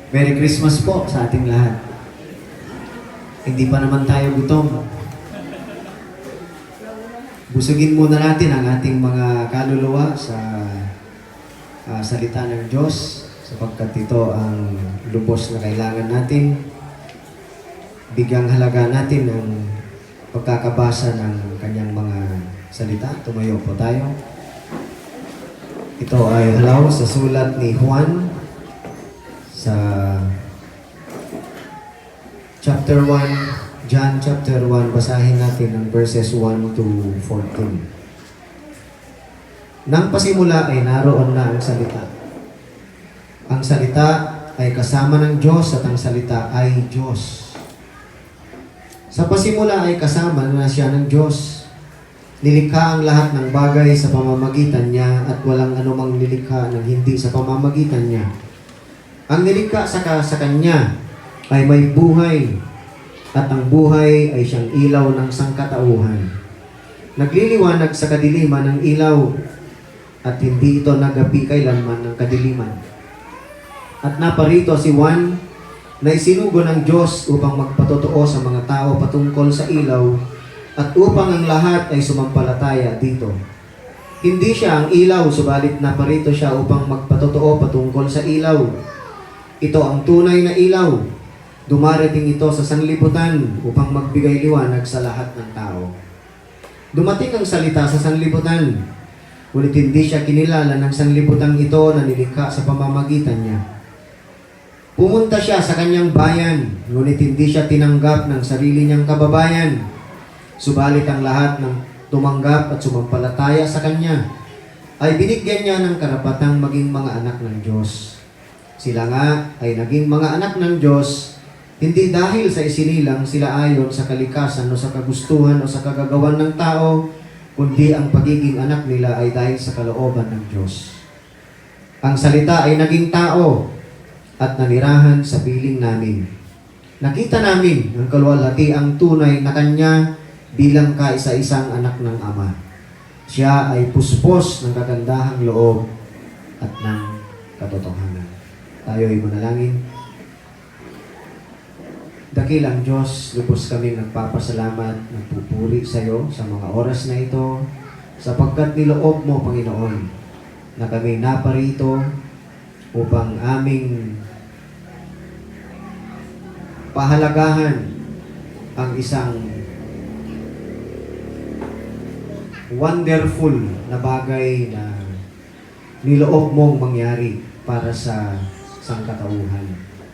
Merry Christmas po sa ating lahat. Hindi pa naman tayo gutom. Busugin muna natin ang ating mga kaluluwa sa salita ng Diyos sapagkat ito ang lubos na kailangan natin. Bigyang halaga natin ang pagkakabasa ng kanyang mga salita. Tumayo po tayo. Ito ay halaw sa sulat ni Juan sa chapter 1, John chapter 1, basahin natin ang verses 1 to 14. Nang pasimula ay naroon na ang salita. Ang salita ay kasama ng Diyos at ang salita ay Diyos. Sa pasimula ay kasama na siya ng Diyos. Nilikha ang lahat ng bagay sa pamamagitan niya at walang anumang nilikha ng hindi sa pamamagitan niya. Ang nilikha sa Kanya ay may buhay at ang buhay ay siyang ilaw ng sangkatauhan. Nagliliwanag sa kadiliman ng ilaw at hindi ito nagapi kailanman ng kadiliman. At naparito si Juan na isinugo ng Diyos upang magpatotoo sa mga tao patungkol sa ilaw at upang ang lahat ay sumampalataya dito. Hindi siya ang ilaw, subalit naparito siya upang magpatotoo patungkol sa ilaw. Ito ang tunay na ilaw. Dumarating ito sa sanlibutan upang magbigay liwanag sa lahat ng tao. Dumating ang salita sa sanlibutan, ngunit hindi siya kinilala ng sanlibutan ito na nilikha sa pamamagitan niya. Pumunta siya sa kanyang bayan, ngunit hindi siya tinanggap ng sarili niyang kababayan. Subalit ang lahat ng tumanggap at sumampalataya sa kanya ay binigyan niya ng karapatang maging mga anak ng Diyos. Sila nga ay naging mga anak ng Diyos hindi dahil sa isinilang sila ayon sa kalikasan o sa kagustuhan o sa kagagawan ng tao, kundi ang pagiging anak nila ay dahil sa kalooban ng Diyos. Ang salita ay naging tao at nanirahan sa piling namin. Nakita namin ang kaluwalhatiang tunay na Kanya bilang kaisa-isang anak ng Ama. Siya ay puspos ng kagandahang loob at ng katotohanan. Tayo ay manalangin. Dakilang Diyos, lubos kami nagpapasalamat, nagpupuri sa iyo sa mga oras na ito, sapagkat niloob mo, Panginoon, na kami naparito upang aming pahalagahan ang isang wonderful na bagay na niloob mong mangyari para sa sangkatauhan,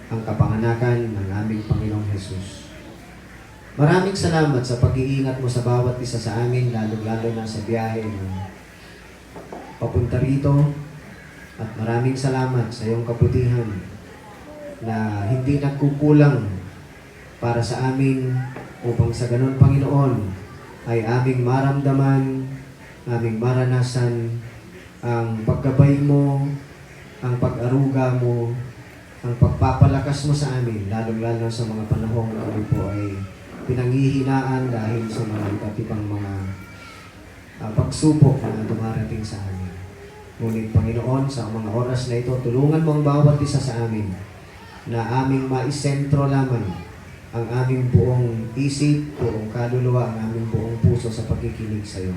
ang kapanganakan ng aming Panginoong Jesus. Maraming salamat sa pag-iingat mo sa bawat isa sa amin, lalo-lalo na sa biyahe na papunta rito. At maraming salamat sa iyong kabutihan na hindi nagkukulang para sa amin upang sa ganun, Panginoon, ay aming maramdaman, aming maranasan ang paggabay mo, ang pag-aruga mo, ang pagpapalakas mo sa amin, lalong-lalo sa mga panahong na kami po ay pinanghihinaan dahil sa mga iba't ibang mga pagsubok na dumarating sa amin. Ngunit Panginoon, sa mga oras na ito, tulungan mo ang bawat isa sa amin na aming maisentro lamang ang aming buong isip, buong kaluluwa, ang aming buong puso sa pagkikinig sa iyo.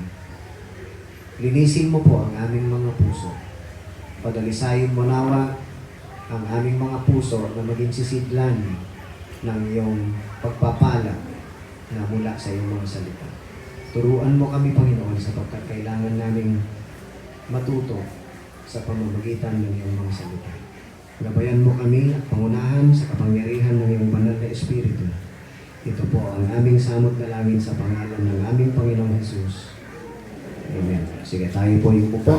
Linisin mo po ang aming mga puso. Padalisayin mo nawa ang aming mga puso na maging sisidlan ng iyong pagpapala na mula sa iyong mga salita. Turuan mo kami, Panginoon, sapagkat kailangan naming matuto sa pamamagitan ng iyong mga salita. Gabayan mo kami at pangunahan sa kapangyarihan ng iyong banal na Espiritu. Ito po ang aming samot dalangin sa pangalan ng aming Panginoong Jesus. Amen. Sige, tayo po yung upo.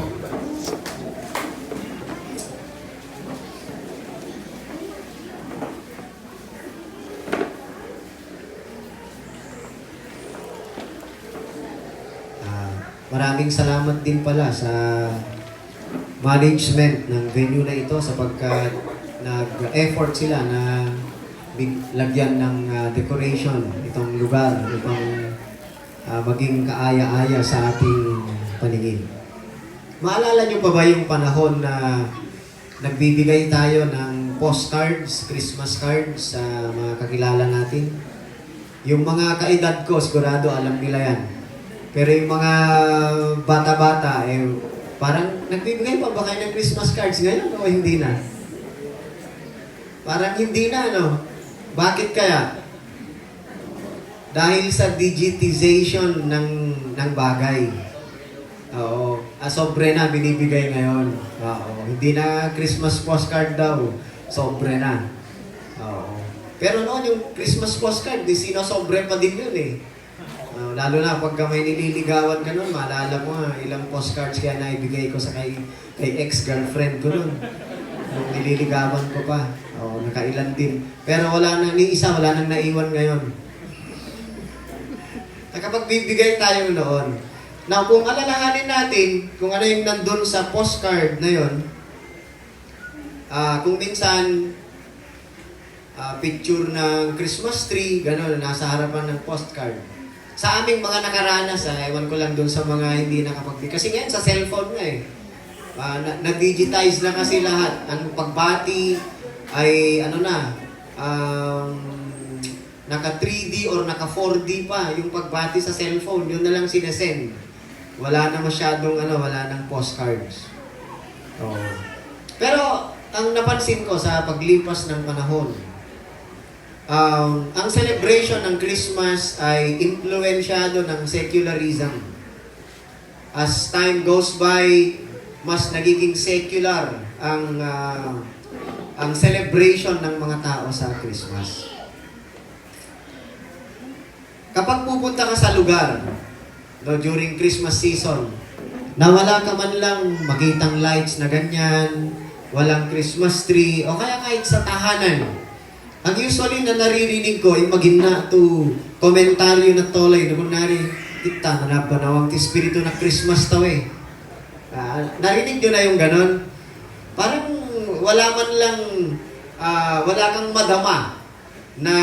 Maraming salamat din pala sa management ng venue na ito sapagkat nag-effort sila na lagyan ng decoration itong lugar, itong maging kaaya-aya sa ating paningin. Maalala niyo pa ba yung panahon na nagbibigay tayo ng postcards, Christmas cards sa mga kakilala natin. Yung mga kaedad ko, sigurado alam nila yan. Pero yung mga bata-bata, parang nagbibigay pa ba kayo ng Christmas cards ngayon o hindi na? Parang hindi na, no? Bakit kaya? Dahil sa digitization ng bagay. Oo. Sobre na binibigay ngayon. Oo. Hindi na Christmas postcard daw. Sobre na. Oo. Pero noon yung Christmas postcard, sinosobre pa din yun eh. Lalo na pagka may nililigawan ka nun, maalala mo ilang postcards kaya naibigay ko sa kay ex-girlfriend ko nun. Nung nililigawan ko pa. Oo, nakailan din. Pero wala nang naiwan ngayon. Nakapagbibigay tayo noon. Now, kung alalahanin natin kung ano yung nandun sa postcard na yun, kung minsan picture ng Christmas tree, gano'n, nasa harapan ng postcard. Sa aming mga nakaranas, ewan ko lang dun sa mga hindi nakapagbigay. Kasi ngayon, sa cellphone nga eh. Na-digitize na kasi lahat. Ang pagbati ay, naka 3D or naka 4D pa yung pagbati sa cellphone. Yun na lang sinesend. Wala na masyadong, wala nang postcards. Oh. Pero, ang napansin ko sa paglipas ng panahon, ang celebration ng Christmas ay influensyado ng secularism. As time goes by, mas nagiging secular ang celebration ng mga tao sa Christmas. Kapag pupunta ka sa lugar, during Christmas season, na wala ka man lang makitang lights na ganyan, walang Christmas tree, o kaya kahit sa tahanan, ang usually na naririnig ko, yung magina to komentaryo na tolay, na kunwari, kita na nabanawang espiritu na Christmas taw eh. Narinig nyo na yung ganon? Parang wala man lang, wala kang madama na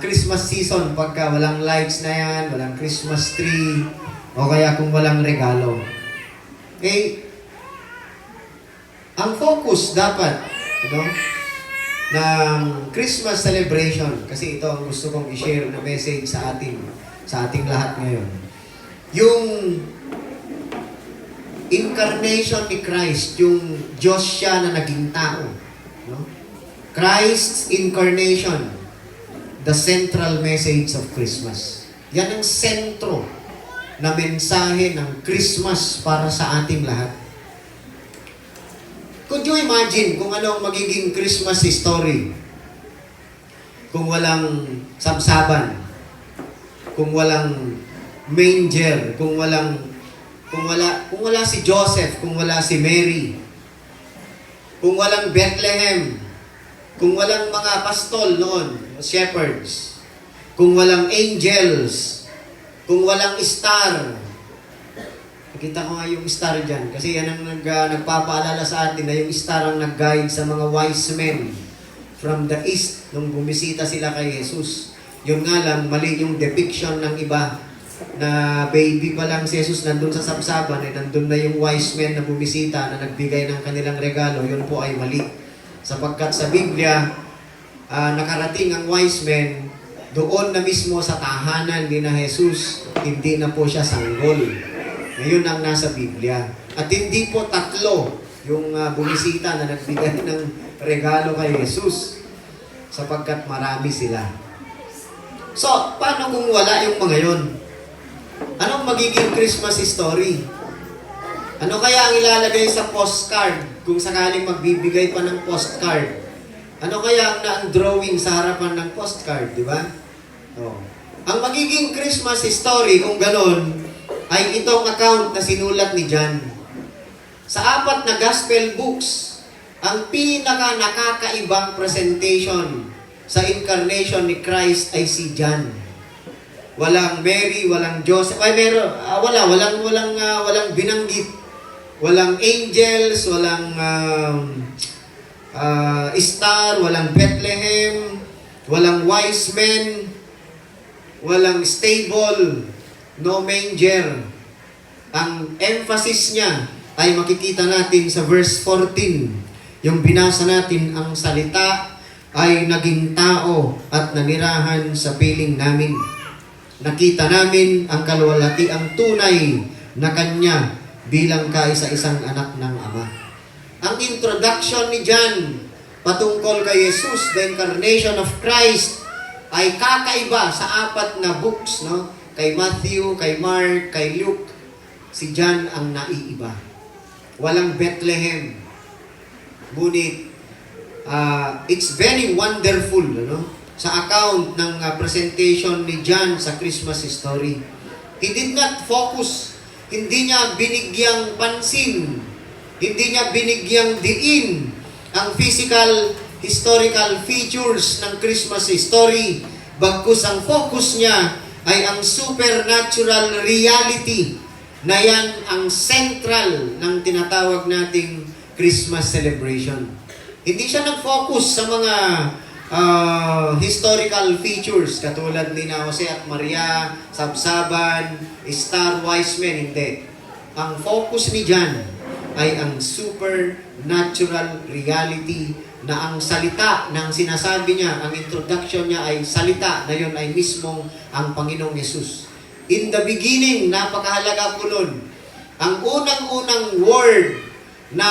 Christmas season pagka walang lights na yan, walang Christmas tree, o kaya kung walang regalo. Ang focus dapat, ng Christmas celebration, kasi ito ang gusto kong i-share na message sa ating lahat ngayon. Yung incarnation ni Christ, yung Diyos siya na naging tao. Christ's incarnation, the central message of Christmas. Yan ang sentro na mensahe ng Christmas para sa ating lahat. Could you imagine kung ano ang magiging Christmas story? Kung walang sabsaban, kung walang manger, kung wala si Joseph, kung wala si Mary, kung walang Bethlehem, kung walang mga pastol noon, shepherds, kung walang angels, kung walang star. Nakita ko nga yung star dyan, kasi yan ang nagpapaalala sa atin na yung star ang nag-guide sa mga wise men from the east nung bumisita sila kay Jesus. Yun nga lang, mali yung depiction ng iba na baby pa lang si Jesus nandun sa sabsaban, nandun na yung wise men na bumisita na nagbigay ng kanilang regalo. Yun po ay mali. Sapagkat sa Biblia, nakarating ang wise men doon na mismo sa tahanan ni na Jesus, hindi na po siya sanggol. Ngayon ang nasa Biblia. At hindi po tatlo yung bumisita na nagbigay ng regalo kay Jesus, sapagkat marami sila. So, paano kung wala yung mga yon? Anong magiging Christmas story? Ano kaya ang ilalagay sa postcard kung sakaling magbibigay pa ng postcard? Ano kaya ang drawing sa harapan ng postcard, di ba? Oh. Ang magiging Christmas story kung ganon ay itong account na sinulat ni John. Sa 4 na gospel books, ang pinaka-nakakaibang presentation sa incarnation ni Christ ay si John. Walang Mary, walang Joseph, walang binanggit. Walang angels, walang star, walang Bethlehem, walang wise men, walang stable, no manger. Ang emphasis niya ay makikita natin sa verse 14. Yung binasa natin, ang salita ay naging tao at nanirahan sa piling namin. Nakita namin ang kaluwalhati, ang tunay na Kanya bilang kaisa-isang anak ng Ama. Ang introduction ni John patungkol kay Jesus, the incarnation of Christ, ay kakaiba sa apat na books, no? Kay Matthew, kay Mark, kay Luke. Si John ang naiiba. Walang Bethlehem. Ngunit, it's very wonderful, no? Sa account ng presentation ni John sa Christmas story. He did not focus, hindi niya binigyang pansin, hindi niya binigyang diin ang physical, historical features ng Christmas story. Bagkus ang focus niya ay ang supernatural reality na yan ang central ng tinatawag nating Christmas celebration. Hindi siya nag-focus sa mga historical features katulad ni Jose at Maria, sabsaban, star, wise men, hindi. Ang focus ni John ay ang supernatural reality na ang salita ng sinasabi niya, ang introduction niya ay salita na yun ay mismong ang Panginoong Yesus. In the beginning, napakahalaga po nun. Ang unang-unang word na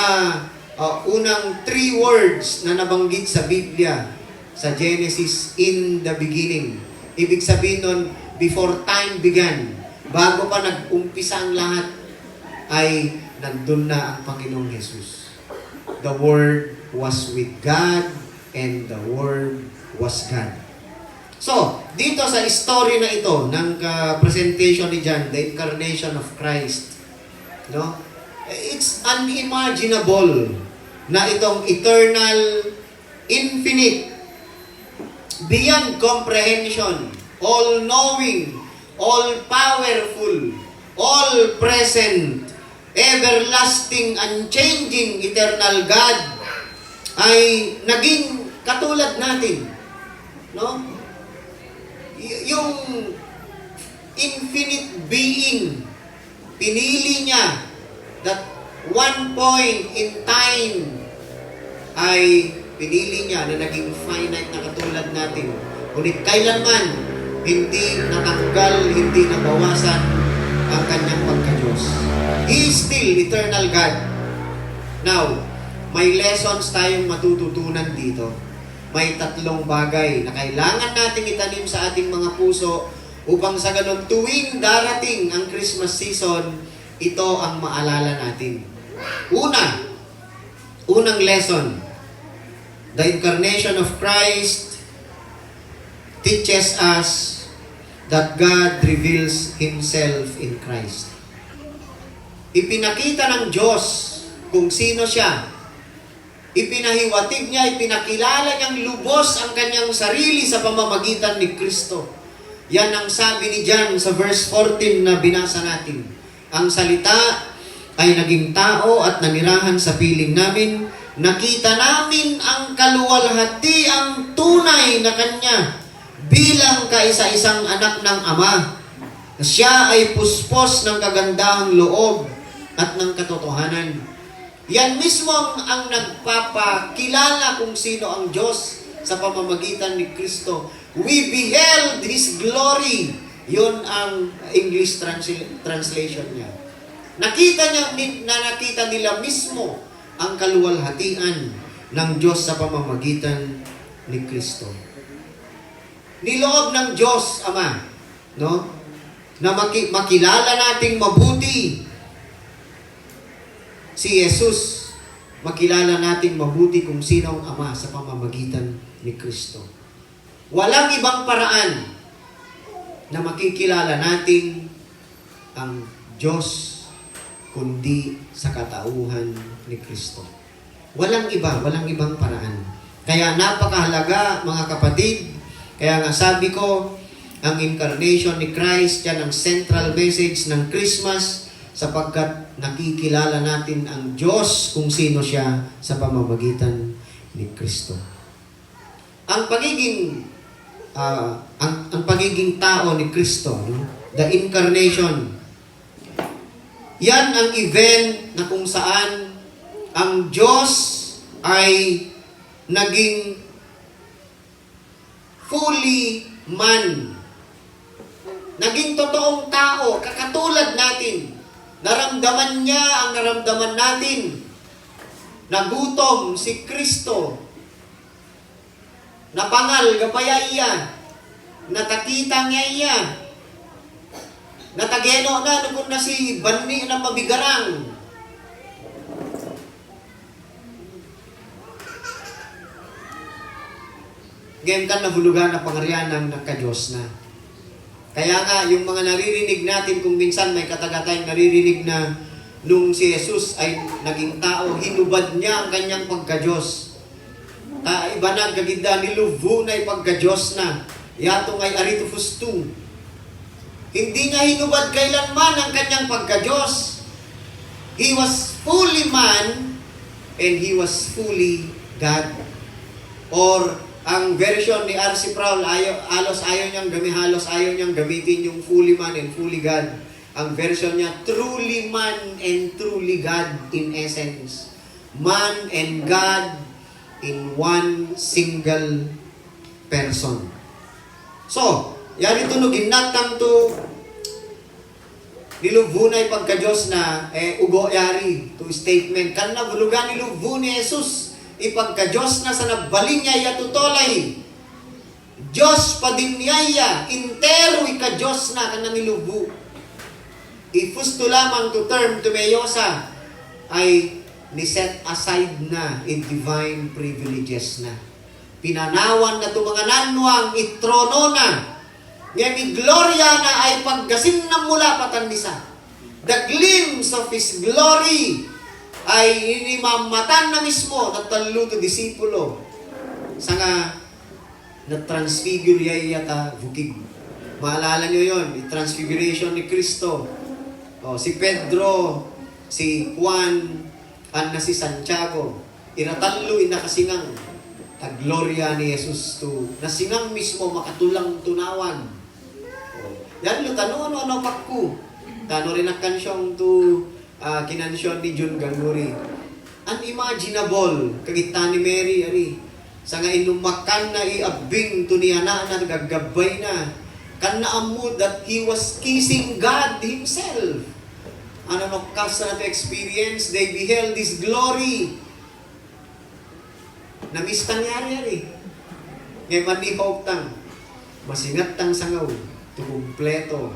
unang 3 words na nabanggit sa Biblia sa Genesis, in the beginning. Ibig sabihin nun, before time began, bago pa nag-umpisa ang lahat, ay nandun na ang Panginoong Jesus. The Word was with God, and the Word was God. So, dito sa story na ito, ng presentation ni John, the incarnation of Christ, no? It's unimaginable na itong eternal, infinite, beyond comprehension, all-knowing, all-powerful, all-present, everlasting, unchanging, eternal God ay naging katulad natin. No? Yung infinite being, pinili niya that one point in time ay pinili niya na naging finite na katulad natin. Ngunit kailanman, hindi natanggal, hindi nabawasan ang kanyang pagka-Diyos. He is still eternal God. Now, may lessons tayong matututunan dito. May 3 bagay na kailangan nating itanim sa ating mga puso upang sa ganun tuwing darating ang Christmas season, ito ang maalala natin. Unang lesson, the incarnation of Christ teaches us that God reveals Himself in Christ. Ipinakita ng Diyos kung sino siya. Ipinahiwatig niya, ipinakilala niyang lubos ang kanyang sarili sa pamamagitan ni Kristo. Yan ang sabi ni John sa verse 14 na binasa natin. Ang salita ay naging tao at nanirahan sa piling namin. Nakita namin ang kaluwalhati, ang tunay na Kanya bilang kaisa-isang anak ng Ama. Siya ay puspos ng kagandahang loob at ng katotohanan. Yan mismo ang nagpapakilala kung sino ang Diyos sa pamamagitan ni Kristo. We beheld His glory. Yun ang English translation niya. Nakita nila mismo ang kaluwalhatian ng Diyos sa pamamagitan ni Kristo. Niloob ng Diyos, Ama, no? Na makilala nating mabuti si Jesus. Makilala nating mabuti kung sino ang Ama sa pamamagitan ni Kristo. Walang ibang paraan na makikilala natin ang Diyos kundi sa katauhan ni Kristo. Walang ibang paraan. Kaya napakahalaga, mga kapatid, kaya nga sabi ko, ang incarnation ni Christ, yan ang central message ng Christmas, sapagkat nakikilala natin ang Diyos kung sino siya sa pamamagitan ni Kristo. Ang pagiging tao ni Kristo, no? The incarnation, yan ang event na kung saan ang Diyos ay naging fully man. Naging totoong tao, kakatulad natin. Naramdaman niya ang naramdaman natin. Nagutom si Kristo. Napangal gapaya iya. Natakita niya iya. Natageno na nukon na si Bani na mabigarang. Ngayon kan nahulugan na pangarian ng nagka-Diyos na. Kaya nga, yung mga naririnig natin, kung minsan may katagatayang naririnig na nung si Jesus ay naging tao, hinubad niya ang kanyang pagka-Diyos. Iba na, gagida, nilubo na ipagka-Diyos na. Yato ngay arito fustu. Hindi niya hinubad kailanman ang kanyang pagka-Diyos. He was fully man and He was fully God. Or ang version ni R.C. Sproul, halos ayaw niyang gamitin yung fully man and fully God. Ang version niya, truly man and truly God in essence. Man and God in one single person. So, yari tunog inatang to nilubunay pagka-Diyos na ugo yari to statement. Kan na bulugan nilubu ni Jesus ipagka-Diyos na sa nabaling niya tutolay. Diyos pa din niya, intero ika-Diyos na ka nilubu. Ifusto lamang to term to meyosa ay ni-set aside na in divine privileges na. Pinanawan na to mga nanwang itrono na. Ngayon gloria na ay paggasin na mula patandisa. The glimpse of His glory ay inimamatan na mismo ng taluto disipulo sa nga na-transfigure yata bukig. Maalala nyo yun, i-transfiguration ni Kristo. Si Pedro, si Juan, na si Santiago, iratanlo inakasingang gloria ni Jesus to nasingang mismo makatulang tunawan. Yan lo, ano pakku. Tano rin ang kansyong to kinansyon ni John Ganguri. Unimaginable, kagita ni Mary, ari. Sa nga inumakan na iabing to niya na nagagabay na. Kan naamod that He was kissing God Himself. Ano nokas na experience, they beheld His glory. Namiss tangyari, ari. Ngayon man ni Pautang, masingat tang sangaw, to kumpleto,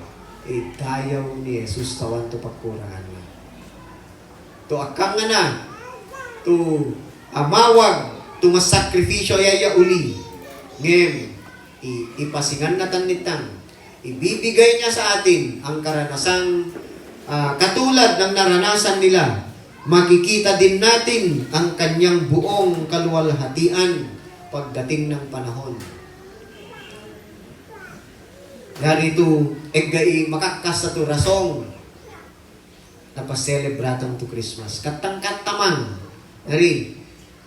dayaw ni Jesus tawan to pagkurangan na. To akang nga na, to amawag, to masakripisyo yaya uli. Ngayon, ipasingan na tanitang, ibibigay niya sa atin ang karanasang katulad ng naranasan nila. Makikita din natin ang kanyang buong kaluwalhatian pagdating ng panahon. Narito, makakas sa to rasong na pa-celebratong to Christmas. Katang-katamang, nari,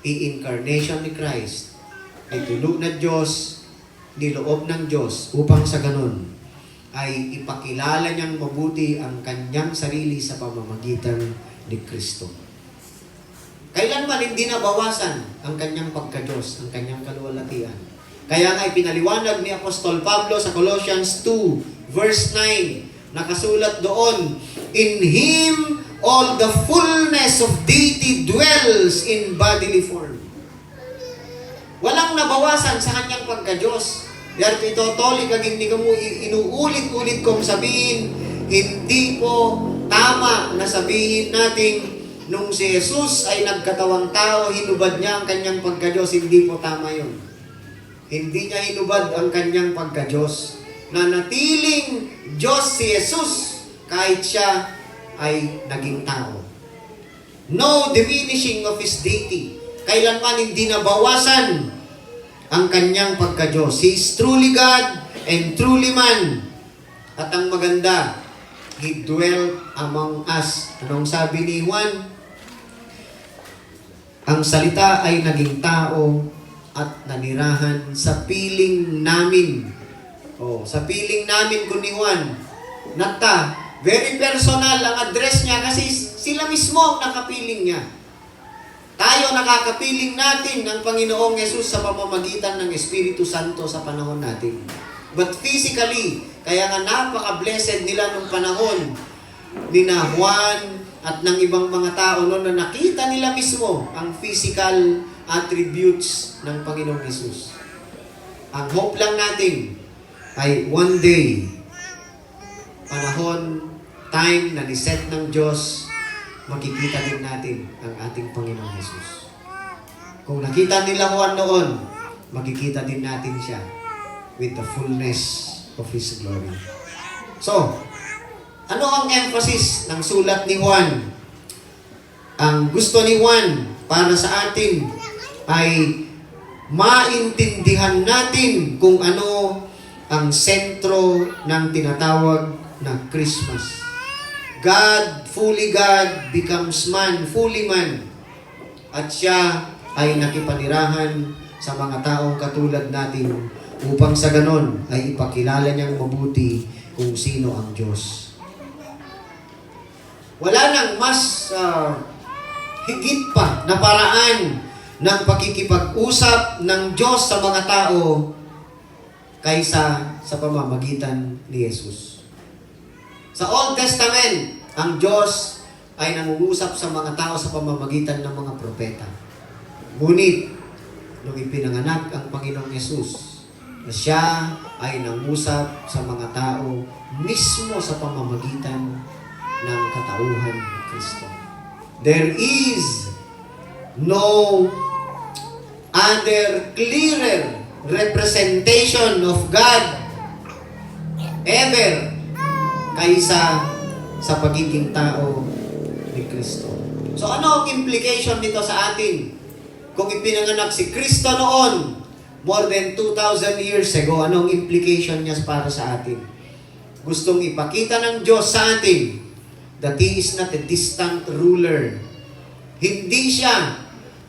i-incarnation ni Christ ay tulog na Diyos, niloob ng Diyos upang sa ganun ay ipakilala niyang mabuti ang kanyang sarili sa pamamagitan ni Kristo. Kailanman hindi nabawasan ang kanyang pagka-Diyos, ang kanyang kaluwalhatian. Kaya nga ipinaliwanag ni Apostol Pablo sa Colossians 2 verse 9, nakasulat doon, in Him all the fullness of deity dwells in bodily form. Walang nabawasan sa kanyang pagka-Diyos. Dahil ito, toli, kaging ni mo inuulit-ulit kong sabihin, hindi po tama na sabihin natin nung si Jesus ay nagkatawang tao, hinubad niya ang kanyang pagka-Diyos. Hindi po tama yun. Hindi niya hinubad ang kanyang pagka-Diyos. Nanatiling Diyos si Jesus kahit siya ay naging tao. No diminishing of His deity. Kailanman hindi nabawasan ang kanyang pagka-Diyos. He is truly God and truly man. At ang maganda, He dwelt among us. Anong sabi ni Juan? Ang salita ay naging tao at nanirahan sa piling namin. Sa piling namin ko ni Juan. Nata, very personal ang address niya kasi sila mismo ang nakapiling niya. Tayo nakakapiling natin ng Panginoong Yesus sa pamamagitan ng Espiritu Santo sa panahon natin. But physically, kaya nga napaka-blessed nila nung panahon ni Juan at ng ibang mga tao noon na nakita nila mismo ang physical attributes ng Panginoong Yesus. Ang hope lang natin ay one day, panahon, time na niset ng Diyos, makikita din natin ang ating Panginoong Yesus. Kung nakita nila Juan noon, makikita din natin siya with the fullness of His glory. So, ano ang emphasis ng sulat ni Juan? Ang gusto ni Juan para sa atin ay maintindihan natin kung ano ang sentro ng tinatawag na Christmas. God becomes man, fully man. At siya ay nakipanirahan sa mga taong katulad natin upang sa ganon ay ipakilala niyang mabuti kung sino ang Diyos. Wala nang mas higit pa na paraan ng pakikipag-usap ng Diyos sa mga tao kaysa sa pamamagitan ni Jesus. Sa Old Testament, ang Diyos ay nangungusap sa mga tao sa pamamagitan ng mga propeta. Ngunit, nung ipinanganak ang Panginoong Yesus, na siya ay nangusap sa mga tao mismo sa pamamagitan ng katauhan ni Kristo. There is no other clearer representation of God ever kaysa sa pagiging tao ni Kristo. So ano ang implication nito sa atin? Kung ipinanganak si Kristo noon, more than 2,000 years ago, anong implication niya para sa atin? Gustong ipakita ng Diyos sa atin that He is not a distant ruler. Hindi siya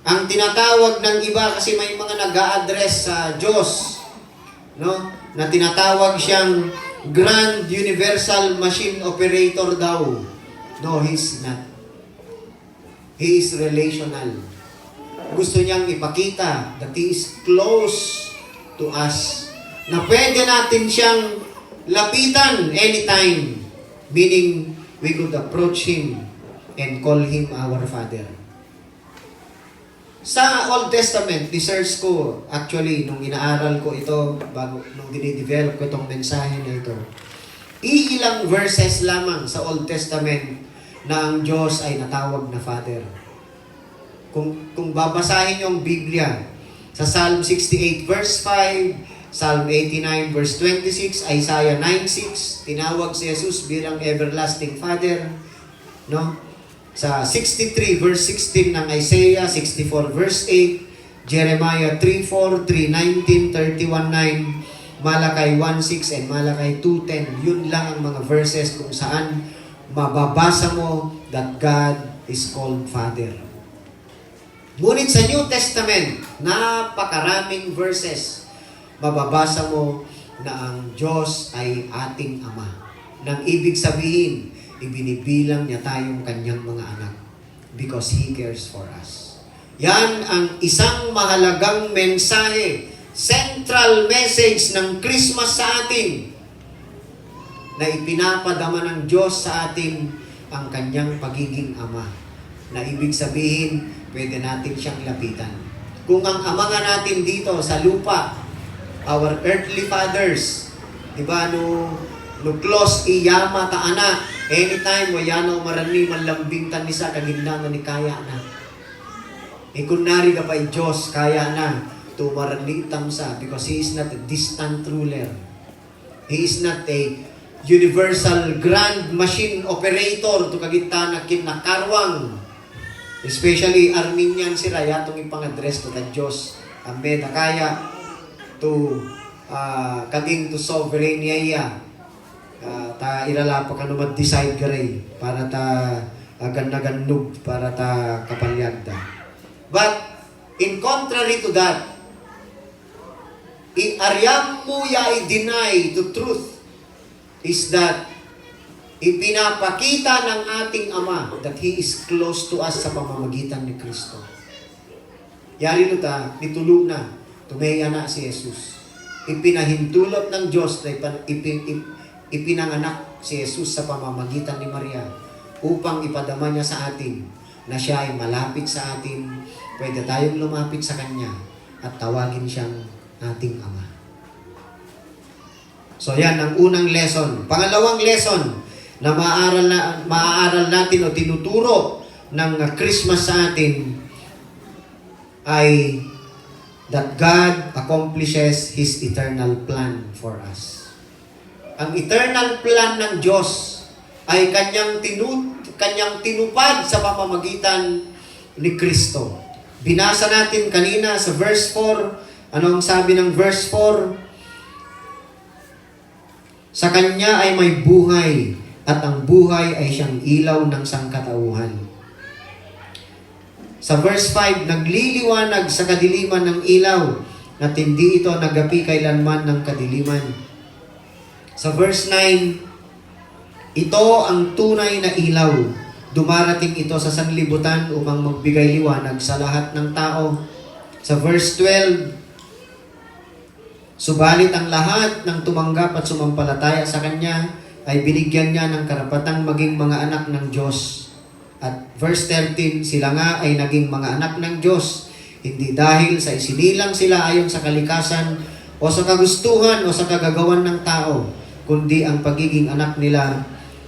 ang tinatawag ng iba kasi may mga nag-a-address sa Diyos, no? Na tinatawag siyang Grand Universal Machine Operator daw. No, He's not. He is relational. Gusto niyang ipakita that He is close to us. Na pwede natin siyang lapitan anytime. Meaning, we could approach Him and call Him our Father. Sa Old Testament, research ko, actually, nung inaaral ko ito, nung dinidevelop ko itong mensahe na ito, iilang verses lamang sa Old Testament na ang Diyos ay natawag na Father. Kung babasahin yung Biblia, sa Psalm 68 verse 5, Psalm 89 verse 26, Isaiah 9:6, tinawag si Jesus bilang everlasting Father, no? Sa 63 verse 16 ng Isaiah, 64 verse 8, Jeremiah 3:4, 3:19, 31:9, Malakay 1:6 and Malakay 2:10. Yun lang ang mga verses kung saan mababasa mo that God is called Father. Ngunit sa New Testament, napakaraming verses, mababasa mo na ang Diyos ay ating Ama. Nang ibig sabihin, ibinibilang niya tayong kanyang mga anak because He cares for us. Yan ang isang mahalagang mensahe, central message ng Christmas sa atin, na ipinapadama ng Diyos sa atin ang kanyang pagiging Ama. Na ibig sabihin, pwede natin siyang lapitan. Kung ang ama nga natin dito sa lupa, our earthly fathers, di ba, no close iyama ta ana, anytime wayano marani manlambing tan ni sa kagindangan ni kaya na. Kunari ka pa Diyos, kaya na tumarani tam sa because He is not a distant ruler. He is not a universal grand machine operator to kagita na kinakarwang. Especially Armenian sila yatong ipang-address to the Diyos. Ambe na kaya to kaging to sovereign niya. Ta irala pa kanu mag-decide garay para ta agan-nagannog para ta kapalyagda. But in contrary to that, aryam mo ya i-deny to truth is that ipinapakita ng ating Ama that He is close to us sa pamamagitan ni Kristo. Yari luta, nitulo na. Tumaya na si Jesus. Ipinahintulot ng Diyos na ipinanganak si Jesus sa pamamagitan ni Maria upang ipadama niya sa atin na siya ay malapit sa atin. Pwede tayong lumapit sa Kanya at tawagin siyang ating Ama. So yan ang unang lesson. Pangalawang lesson na maaaral natin o tinuturo ng Christmas sa atin ay that God accomplishes His eternal plan for us. Ang eternal plan ng Diyos ay kanyang tinupad sa pamamagitan ni Kristo. Binasa natin kanina sa verse 4. Ano ang sabi ng verse 4? Sa Kanya ay may buhay, at ang buhay ay siyang ilaw ng sangkatauhan. Sa verse 5, nagliliwanag sa kadiliman ng ilaw, at hindi ito nagapi kailanman ng kadiliman. Sa verse 9, ito ang tunay na ilaw. Dumarating ito sa sanlibutan upang magbigay liwanag sa lahat ng tao. Sa verse 12, subalit ang lahat ng tumanggap at sumampalataya sa Kanya ay binigyan niya ng karapatang maging mga anak ng Diyos. At verse 13, sila nga ay naging mga anak ng Diyos, hindi dahil sa isinilang sila ayon sa kalikasan o sa kagustuhan o sa kagagawan ng tao, kundi ang pagiging anak nila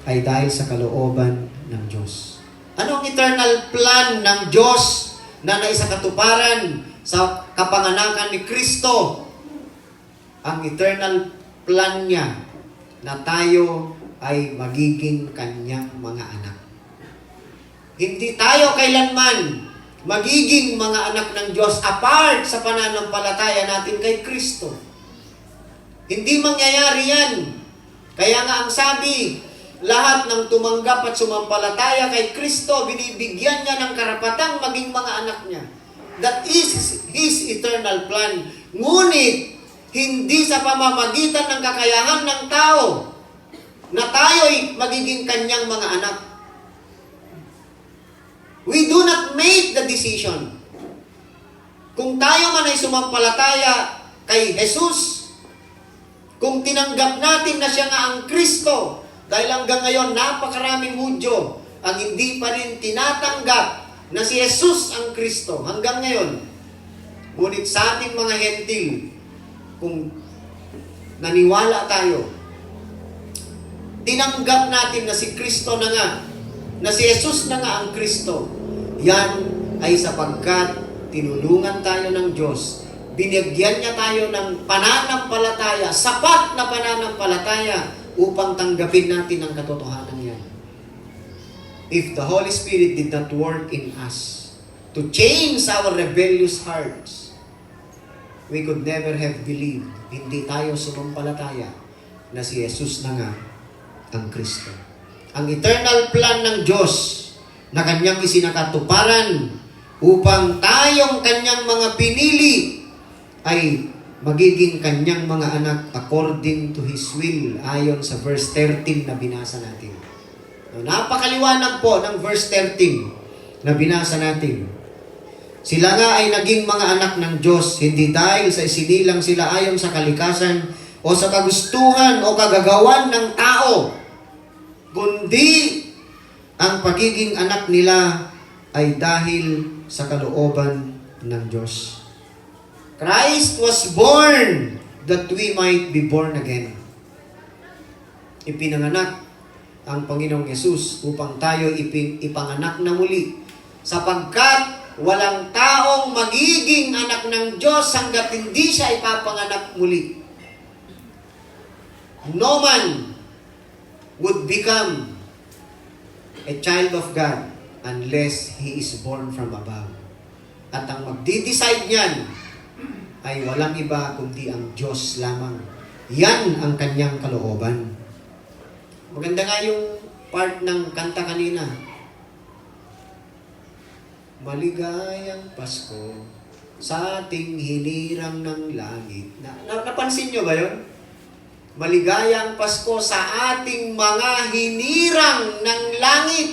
ay dahil sa kalooban ng Diyos. Ano ang eternal plan ng Diyos na naisakatuparan sa kapanganakan ni Kristo? Ang eternal plan niya na tayo ay magiging Kanyang mga anak. Hindi tayo kailanman magiging mga anak ng Diyos apart sa pananampalataya natin kay Kristo. Hindi mangyayari yan. Kaya nga ang sabi, lahat ng tumanggap at sumampalataya kay Kristo, binibigyan niya ng karapatang maging mga anak niya. That is His eternal plan. Ngunit, hindi sa pamamagitan ng kakayahan ng tao na tayo'y magiging Kanyang mga anak. We do not make the decision. Kung tayo man ay sumampalataya kay Jesus, kung tinanggap natin na siya nga ang Kristo, dahil hanggang ngayon napakaraming Hudyo ang hindi pa rin tinatanggap na si Jesus ang Kristo hanggang ngayon. Ngunit sa ating mga hentil, kung naniwala tayo, tinanggap natin na si Kristo na nga, na si Jesus na nga ang Kristo, yan ay sapagkat tinulungan tayo ng Diyos, binigyan niya tayo ng pananampalataya, sapat na pananampalataya upang tanggapin natin ang katotohanan yan. If the Holy Spirit did not work in us to change our rebellious hearts, we could never have believed. Hindi tayo sumampalataya na si Jesus na nga ang Kristo. Ang eternal plan ng Diyos na Kanyang isinakatuparan upang tayong Kanyang mga pinili ay magiging Kanyang mga anak according to His will, ayon sa verse 13 na binasa natin. Napakaliwanag po ng verse 13 na binasa natin. Sila nga ay naging mga anak ng Diyos, hindi dahil sa isinilang sila ayon sa kalikasan o sa kagustuhan o kagagawan ng tao, kundi ang pagiging anak nila ay dahil sa kalooban ng Diyos. Christ was born that we might be born again. Ipinanganak ang Panginoong Yesus upang tayo ipanganak na muli, sapagkat walang taong magiging anak ng Diyos hanggat hindi siya ipapanganak muli. No man would become a child of God unless he is born from above. At ang magdi-decide niyan ay walang iba kundi ang Diyos lamang. Yan ang Kanyang kalooban. Maganda nga yung part ng kanta kanina. Maligayang Pasko sa ating hinirang ng langit. Napansin nyo ba yun? Maligayang Pasko sa ating mga hinirang ng langit.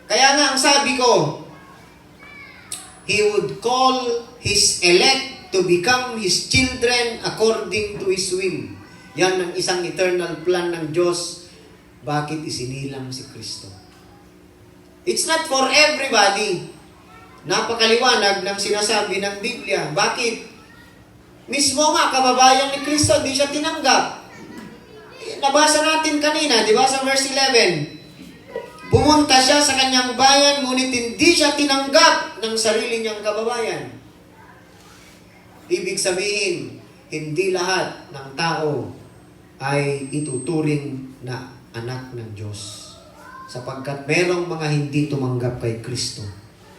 Kaya nga ang sabi ko, He would call His elect to become His children according to His will. Yan ang isang eternal plan ng Diyos. Bakit isinilang si Kristo? It's not for everybody. Napakaliwanag ng sinasabi ng Biblia. Bakit? Mismo nga, kababayan ni Kristo, di siya tinanggap. Nabasa natin kanina, di ba, sa verse 11. Pumunta siya sa kanyang bayan, ngunit hindi siya tinanggap ng sarili niyang kababayan. Ibig sabihin, hindi lahat ng tao ay ituturing na anak ng Diyos. Sapagkat merong mga hindi tumanggap kay Kristo,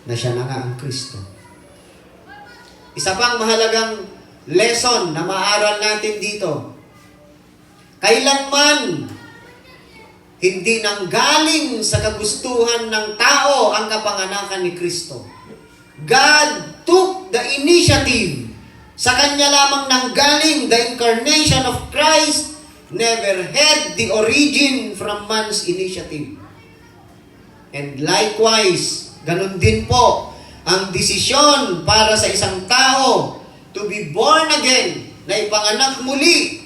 na siya na nga ang Kristo. Isa pang mahalagang lesson na maaral natin dito. Kailanman hindi nanggaling sa kagustuhan ng tao ang kapanganakan ni Kristo. God took the initiative. Sa Kanya lamang nanggaling the incarnation of Christ, never had the origin from man's initiative. And likewise, ganun din po ang desisyon para sa isang tao to be born again, na ipanganak muli,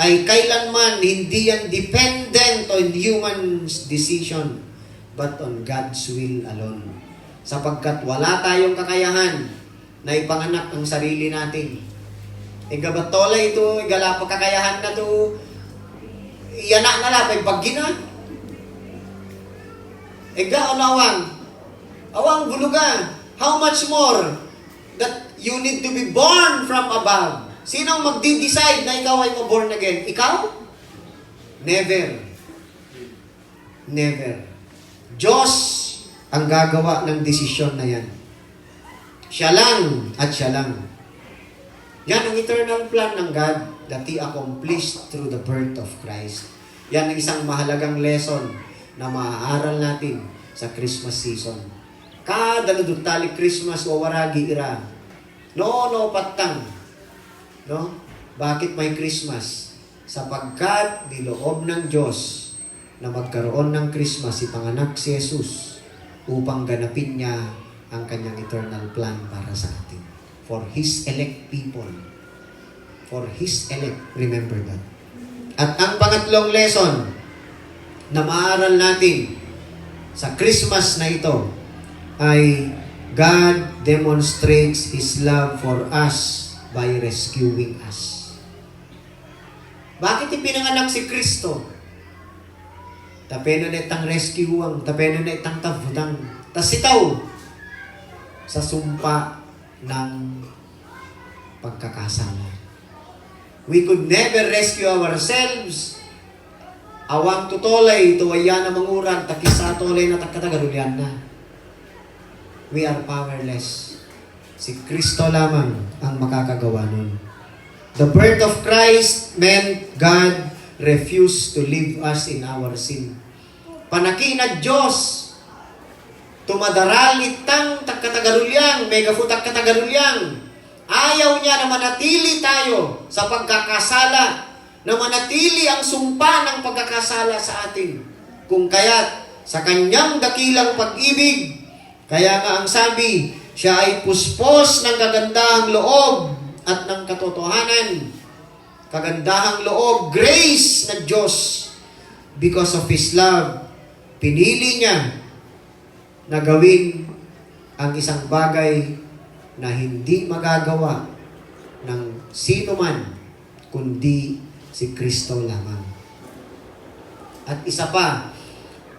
ay kailanman hindi yan dependent on human's decision, but on God's will alone. Sapagkat wala tayong kakayahan na ipanganak ang sarili natin. Igabatola ito, igala pa kakayahan na ito, iyanak na lapay paggina. Iga onawang, awang bulugan, how much more that you need to be born from above. Sinong magdi-decide na ikaw ay ma-born again? Ikaw? Never. Never. Diyos ang gagawa ng desisyon na yan. Siya lang at siya lang. Yan ang eternal plan ng God that He accomplished through the birth of Christ. Yan ang isang mahalagang lesson na maaaral natin sa Christmas season. Kada nadutali Christmas o waragi ira. No patang. No? Bakit may Christmas? Sapagkat niloob ng Diyos na magkaroon ng Christmas si Panganak si Jesus upang ganapin niya ang kanyang eternal plan para sa atin. For His elect people. For His elect. Remember that. At ang pangatlong lesson na maaral natin sa Christmas na ito ay God demonstrates His love for us by rescuing us. Bakit ipinanganak si Kristo? Tapeno na itang rescueang, tapeno na itang tavutang, tasitaw sa sumpa ng pagkakasala. We could never rescue ourselves. Awang tutolay, tuwaya na manguran, takisa tolay na takatagarulian na. We are powerless. Si Kristo lamang ang makakagawa nun. The birth of Christ meant God refused to leave us in our sin. Panaki na Diyos, tumadaral itang takatagarulyang, megafutak katagarulyang. Ayaw niya na manatili tayo sa pagkakasala, na manatili ang sumpa ng pagkakasala sa atin. Kung kaya't sa kanyang dakilang pag-ibig, kaya nga ang sabi, siya ay puspos ng kagandahang loob at ng katotohanan. Kagandahang loob, grace na Diyos. Because of His love, pinili niya na gawin ang isang bagay na hindi magagawa ng sino man, kundi si Kristo lamang. At isa pa,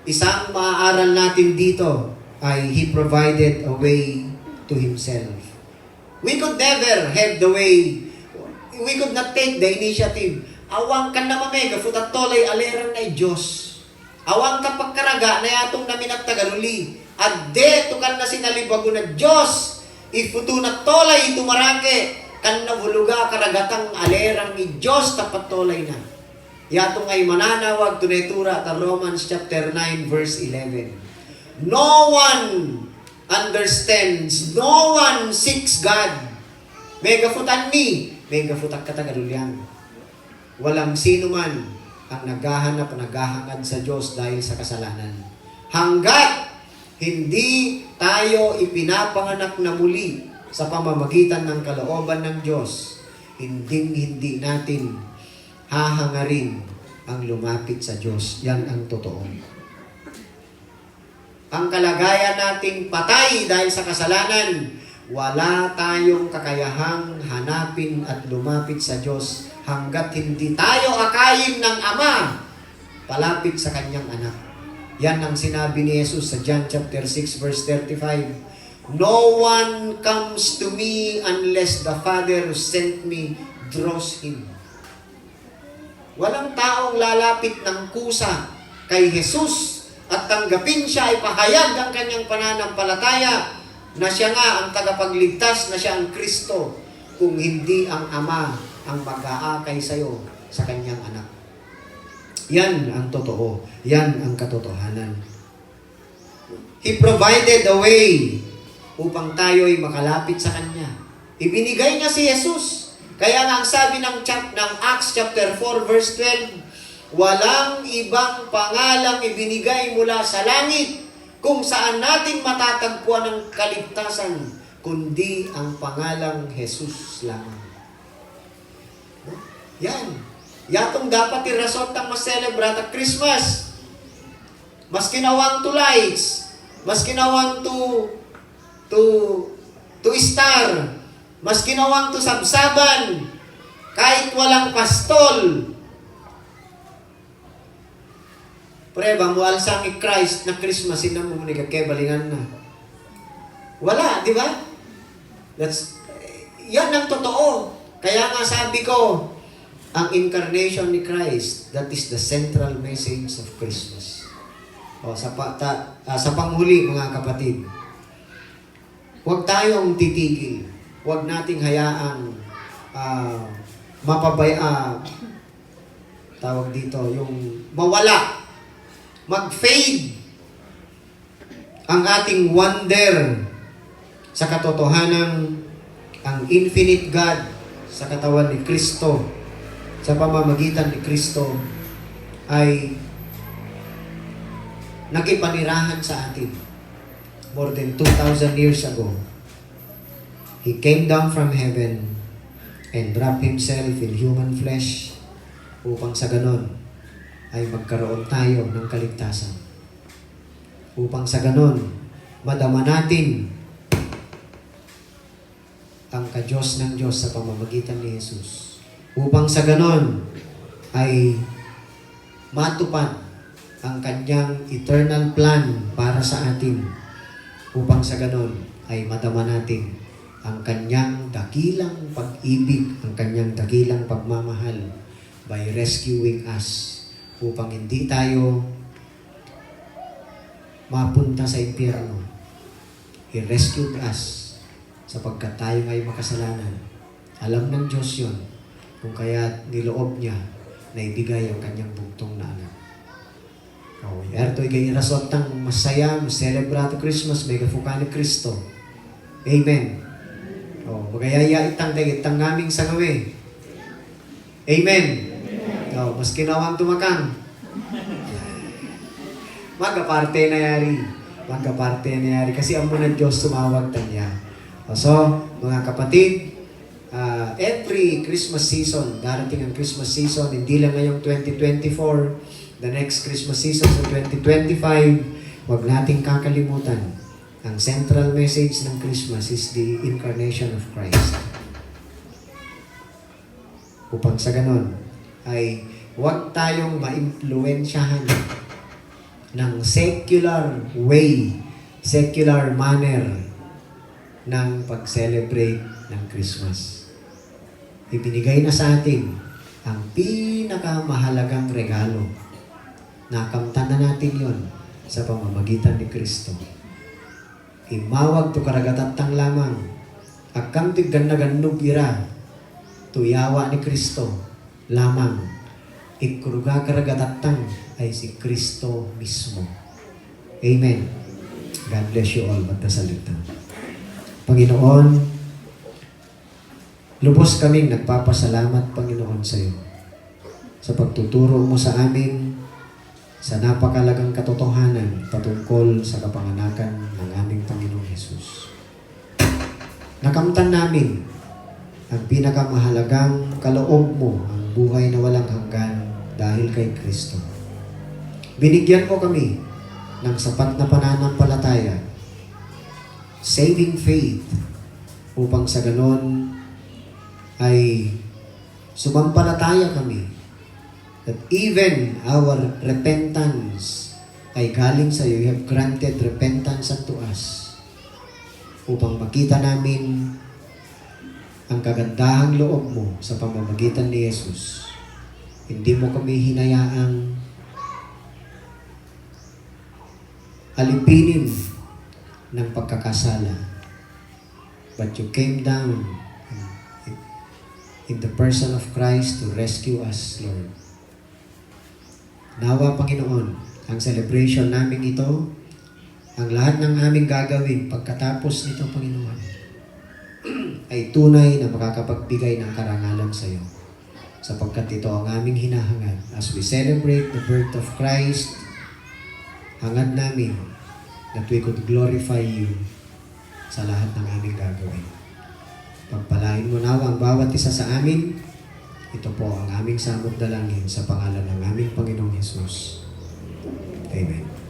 isang maaaral natin dito ay He provided a way to Himself. We could never have the way. We could not take the initiative. Awang kan na mamega, futat tolay, aleran na Diyos. Awang kapag karaga, na yatong namin at tagaluli. At deto kan na sinalibago na Diyos. Ifuto na tolay tumarake, kan na buluga karagatang alerang ni Diyos tapat tolay na. Yatong ay mananawag tunetura ta Romans chapter 9 verse 11. No one understands, no one seeks God. Megafutan ni, megafutak katagalulyang. Walang sino man ang naghahangad sa Diyos dahil sa kasalanan. Hanggat hindi tayo ipinapanganak na muli sa pamamagitan ng kalooban ng Diyos, hindi natin hahangarin ang lumapit sa Diyos. Yan ang totoo. Ang kalagayan nating patay dahil sa kasalanan, wala tayong kakayahang hanapin at lumapit sa Diyos hanggat hindi tayo akayin ng Ama palapit sa Kanyang anak. Yan ang sinabi ni Jesus sa John chapter 6 verse 35. No one comes to me unless the Father who sent me draws him. Walang taong lalapit ng kusa kay Jesus at tanggapin siya ay pahayag ang kanyang pananampalataya na siya nga ang tagapagligtas, na siya ang Kristo, kung hindi ang Ama ang mag-aakay sa iyo sa kanyang anak. Yan ang totoo. Yan ang katotohanan. He provided a way upang tayo'y makalapit sa Kanya. Ibinigay niya si Jesus. Kaya nga ang sabi ng Acts chapter 4 verse 12, walang ibang pangalang ibinigay mula sa langit kung saan natin matatagpuan ang kaligtasan, kundi ang pangalang Jesus lamang. Yan. Yatong dapat irason tang mas-celebrate at Christmas. Mas kinawang to lights. Mas kinawang to star. Mas kinawang to sabsaban. Kahit walang pastol. Preba mo alsang i-Christ na Christmas, mo ni kakebalingan na. Wala, di ba? Yan ang totoo. Kaya nga sabi ko, ang incarnation ni Christ, that is the central message of Christmas. Sa panghuli, mga kapatid, huwag tayong titigil. Huwag nating hayaang tawag dito, yung mawala, mag-fade ang ating wonder sa katotohanan ang infinite God sa katawan ni Kristo, sa pamamagitan ni Kristo, ay nakipanirahan sa atin more than 2,000 years ago. He came down from heaven and wrapped Himself in human flesh upang sa ganon ay magkaroon tayo ng kaligtasan. Upang sa ganon, madama natin ang ka-Diyos ng Diyos sa pamamagitan ni Jesus. Upang sa ganon ay matupad ang Kanyang eternal plan para sa atin. Upang sa ganon ay madama natin ang Kanyang dakilang pag-ibig, ang Kanyang dakilang pagmamahal by rescuing us upang hindi tayo mapunta sa impyerno. He rescued us sapagkat tayo ay makasalanan. Alam ng Diyos yun, kung kaya niloob niya na ibigay ang kanyang bugtong na anak. Erto ikay irasot tang masaya, celebrate Christmas, may kafuka ni Kristo. Amen. Magayaya itang ngaming sangawi. Amen. Mas kinawang tumakang. Magaparte na yari. Kasi ang muna Diyos tumawag tanya. So, mga kapatid, every Christmas season, darating ang Christmas season, hindi lang ngayong 2024, the next Christmas season sa 2025, huwag nating kakalimutan. Ang central message ng Christmas is the incarnation of Christ. Upang sa ganon, ay huwag tayong maimpluwensyahan ng secular way, secular manner ng pag-celebrate ng Christmas. Ibinigay na sa atin ang pinakamahalagang regalo. Nakamtan na natin yon sa pamamagitan ni Kristo. Imawag to karagatatang lamang. Akam tiggan na ganub ira. Tuyawa ni Kristo lamang. Ikruga karagatatang ay si Kristo mismo. Amen. God bless you all. Magdasalita. Panginoon, lubos kaming nagpapasalamat, Panginoon, sa iyo sa pagtuturo mo sa amin sa napakalagang katotohanan patungkol tungkol sa kapanganakan ng aming Panginoong Hesus. Nakamtan namin ang pinakamahalagang kaloob mo, ang buhay na walang hanggan dahil kay Kristo. Binigyan mo kami ng sapat na pananampalataya, saving faith, upang sa ganon ay sumampalataya kami that even our repentance ay galing sa iyo. You have granted repentance unto us upang makita namin ang kagandahang loob mo sa pamamagitan ni Jesus. Hindi mo kami hinayaang alipinin ng pagkakasala, but you came down in the person of Christ to rescue us, Lord. Nawa, Panginoon, ang celebration namin ito, ang lahat ng aming gagawin pagkatapos nito, Panginoon, ay tunay na makakapagbigay ng karangalan sa iyo, sapagkat ito ang aming hinahangad. As we celebrate the birth of Christ, hangad namin that we could glorify you sa lahat ng aming gagawin. Pagpalain mo nawa ang bawat isa sa amin. Ito po ang aming samot dalangin sa pangalan ng aming Panginoong Hesus. Amen.